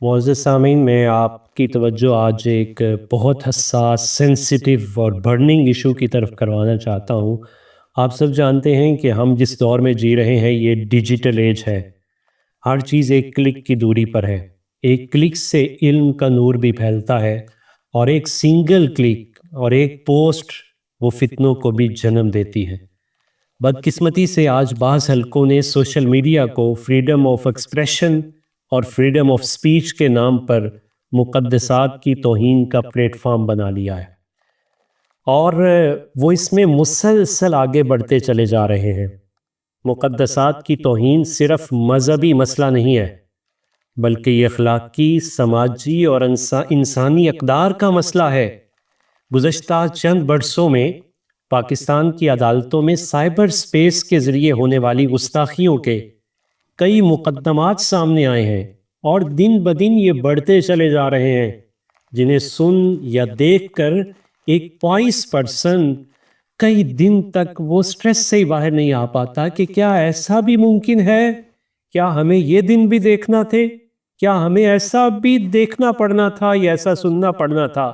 معزز سامعین، میں آپ کی توجہ آج ایک بہت حساس، سینسیٹیو اور برننگ ایشو کی طرف کروانا چاہتا ہوں۔ آپ سب جانتے ہیں کہ ہم جس دور میں جی رہے ہیں یہ ڈیجیٹل ایج ہے۔ ہر چیز ایک کلک کی دوری پر ہے۔ ایک کلک سے علم کا نور بھی پھیلتا ہے، اور ایک سنگل کلک اور ایک پوسٹ وہ فتنوں کو بھی جنم دیتی ہے۔ بدقسمتی سے آج بعض حلقوں نے سوشل میڈیا کو فریڈم آف ایکسپریشن اور فریڈم آف سپیچ کے نام پر مقدسات کی توہین کا پلیٹ فارم بنا لیا ہے، اور وہ اس میں مسلسل آگے بڑھتے چلے جا رہے ہیں۔ مقدسات کی توہین صرف مذہبی مسئلہ نہیں ہے، بلکہ یہ اخلاقی، سماجی اور انسانی اقدار کا مسئلہ ہے۔ گزشتہ چند برسوں میں پاکستان کی عدالتوں میں سائبر سپیس کے ذریعے ہونے والی گستاخیوں کے کئی مقدمات سامنے آئے ہیں، اور دن بدن یہ بڑھتے چلے جا رہے ہیں، جنہیں سن یا دیکھ کر ایک وائس پرسن کئی دن تک وہ سٹریس سے ہی باہر نہیں آ پاتا کہ کیا ایسا بھی ممکن ہے؟ کیا ہمیں یہ دن بھی دیکھنا تھے؟ کیا ہمیں ایسا بھی دیکھنا پڑنا تھا یا ایسا سننا پڑنا تھا؟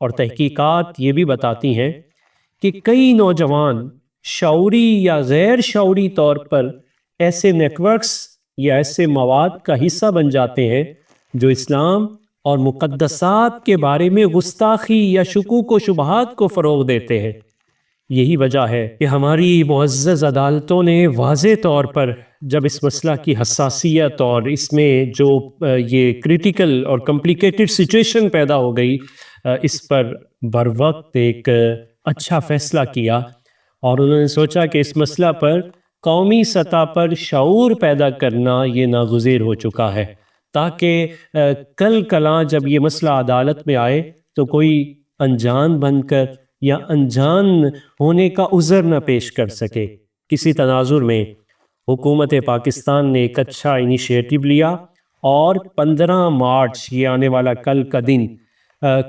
اور تحقیقات یہ بھی بتاتی ہیں کہ کئی نوجوان شعوری یا غیر شعوری طور پر ایسے نیٹ ورکس یا ایسے مواد کا حصہ بن جاتے ہیں جو اسلام اور مقدسات کے بارے میں گستاخی یا شکوک و شبہات کو فروغ دیتے ہیں۔ یہی وجہ ہے کہ ہماری معزز عدالتوں نے واضح طور پر جب اس مسئلہ کی حساسیت اور اس میں جو یہ کریٹیکل اور کمپلیکیٹڈ سچویشن پیدا ہو گئی، اس پر بروقت ایک اچھا فیصلہ کیا، اور انہوں نے سوچا کہ اس مسئلہ پر قومی سطح پر شعور پیدا کرنا یہ ناگزیر ہو چکا ہے، تاکہ کل کلاں جب یہ مسئلہ عدالت میں آئے تو کوئی انجان بن کر یا انجان ہونے کا عذر نہ پیش کر سکے۔ کسی تناظر میں حکومت پاکستان نے ایک اچھا انیشیٹو لیا، اور 15 مارچ یہ آنے والا کل کا دن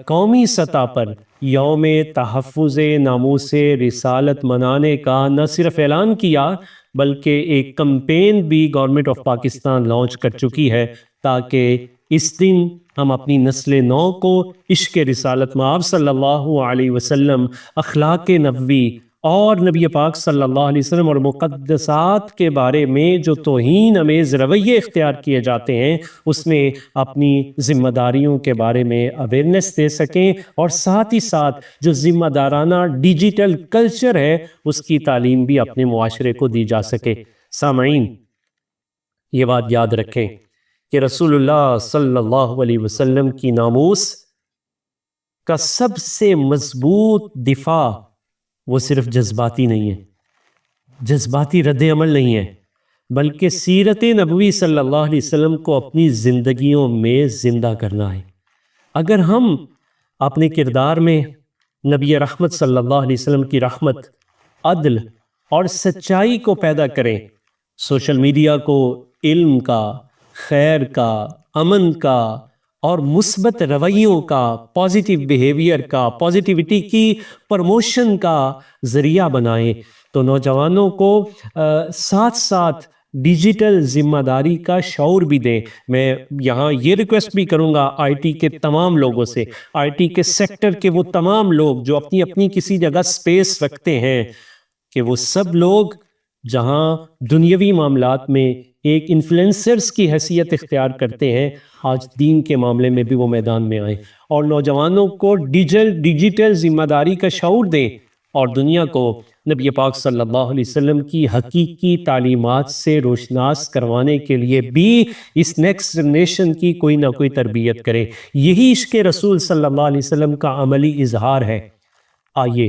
قومی سطح پر یوم تحفظ ناموس رسالت منانے کا نہ صرف اعلان کیا، بلکہ ایک کمپین بھی گورنمنٹ آف پاکستان لانچ کر چکی ہے، تاکہ اس دن ہم اپنی نسل نو کو عشق رسالت مآب صلی اللہ علیہ وسلم، اخلاق نبوی اور نبی پاک صلی اللہ علیہ وسلم اور مقدسات کے بارے میں جو توہین امیز رویے اختیار کیے جاتے ہیں، اس میں اپنی ذمہ داریوں کے بارے میں اویئرنیس دے سکیں، اور ساتھ ہی ساتھ جو ذمہ دارانہ ڈیجیٹل کلچر ہے اس کی تعلیم بھی اپنے معاشرے کو دی جا سکے۔ سامعین، یہ بات یاد رکھیں کہ رسول اللہ صلی اللہ علیہ وسلم کی ناموس کا سب سے مضبوط دفاع وہ صرف جذباتی نہیں ہے، جذباتی رد عمل نہیں ہے، بلکہ سیرت نبوی صلی اللہ علیہ وسلم کو اپنی زندگیوں میں زندہ کرنا ہے۔ اگر ہم اپنے کردار میں نبی رحمت صلی اللہ علیہ وسلم کی رحمت، عدل اور سچائی کو پیدا کریں، سوشل میڈیا کو علم کا، خیر کا، امن کا اور مثبت رویوں کا، پازیٹیو بیہیویئر کا، پازیٹیوٹی کی پروموشن کا ذریعہ بنائیں، تو نوجوانوں کو ساتھ ساتھ ڈیجیٹل ذمہ داری کا شعور بھی دیں۔ میں یہاں یہ ریکویسٹ بھی کروں گا آئی ٹی کے تمام لوگوں سے، آئی ٹی کے سیکٹر کے وہ تمام لوگ جو اپنی اپنی کسی جگہ سپیس رکھتے ہیں، کہ وہ سب لوگ جہاں دنیاوی معاملات میں ایک انفلوئنسرز کی حیثیت اختیار کرتے ہیں، آج دین کے معاملے میں بھی وہ میدان میں آئیں، اور نوجوانوں کو ڈیجیٹل ذمہ داری کا شعور دیں، اور دنیا کو نبی پاک صلی اللہ علیہ وسلم کی حقیقی تعلیمات سے روشناس کروانے کے لیے بھی اس نیکسٹ جنریشن کی کوئی نہ کوئی تربیت کریں۔ یہی عشق رسول صلی اللہ علیہ وسلم کا عملی اظہار ہے۔ آئیے،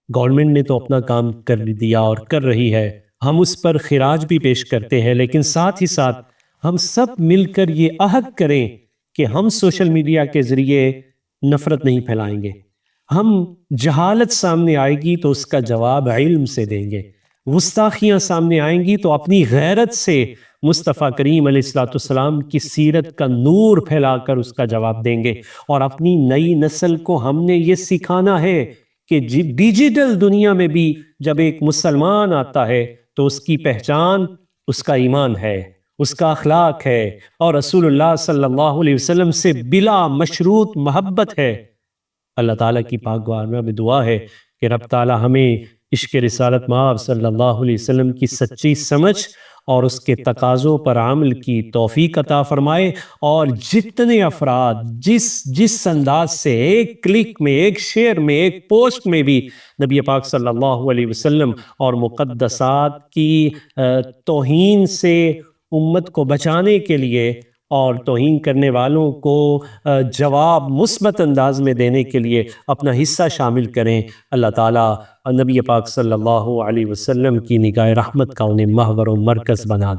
گورنمنٹ نے تو اپنا کام کر دیا اور کر رہی ہے، ہم اس پر خراج بھی پیش کرتے ہیں، لیکن ساتھ ہی ساتھ ہم سب مل کر یہ عہد کریں کہ ہم سوشل میڈیا کے ذریعے نفرت نہیں پھیلائیں گے۔ ہم جہالت سامنے آئے گی تو اس کا جواب علم سے دیں گے، گستاخیاں سامنے آئیں گی تو اپنی غیرت سے مصطفیٰ کریم علیہ الصلوۃ والسلام کی سیرت کا نور پھیلا کر اس کا جواب دیں گے، اور اپنی نئی نسل کو ہم نے یہ سکھانا ہے کہ ڈیجیٹل دنیا میں بھی جب ایک مسلمان آتا ہے تو اس کی پہچان اس کا ایمان ہے، اس کا اخلاق ہے، اور رسول اللہ صلی اللہ علیہ وسلم سے بلا مشروط محبت ہے۔ اللہ تعالیٰ کی پاک بارگاہ میں دعا ہے کہ رب تعالیٰ ہمیں عشق رسالت مآب صلی اللہ علیہ وسلم کی سچی سمجھ اور اس کے تقاضوں پر عمل کی توفیق عطا فرمائے، اور جتنے افراد جس انداز سے ایک کلک میں، ایک شیئر میں، ایک پوسٹ میں بھی نبی پاک صلی اللہ علیہ وسلم اور مقدسات کی توہین سے امت کو بچانے کے لیے اور توہین کرنے والوں کو جواب مثبت انداز میں دینے کے لیے اپنا حصہ شامل کریں، اللہ تعالیٰ نبی پاک صلی اللہ علیہ وسلم کی نگاہ رحمت کا انہیں محور و مرکز بنا دیں۔